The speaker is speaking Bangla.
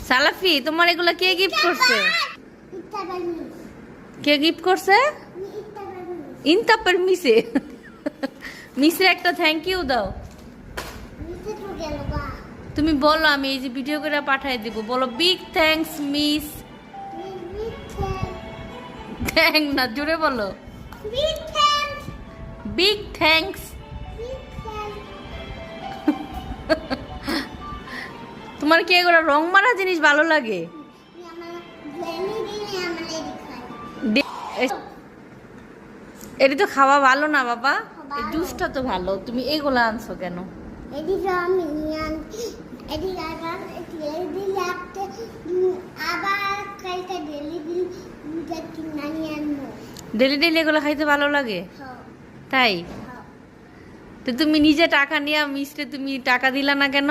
সালাফি, তোমার এগুলা কে গিফট করছে? কে গিফট করছে? ইনতাপের মিসে। মিসে একটা থ্যাংক ইউ দাও। তুমি বলো, আমি এই যে ভিডিও করে পাঠিয়ে দিব। বলো বিগ থ্যাঙ্কস মিস। থ্যাংক না, জোরে বলো। Big thanks. তোমার কি এগুলো রং মারা জিনিস ভালো লাগে? এটা তো খাওয়া ভালো না বাবা, এই জুসটা তো ভালো। তুমি এগুলো আনছো কেন? ডেলি ডেলি এগুলো খাইতে ভালো লাগে তাই? তো তুমি নিজে টাকা নিয়ে মিস্টে তুমি টাকা দিলা না কেন?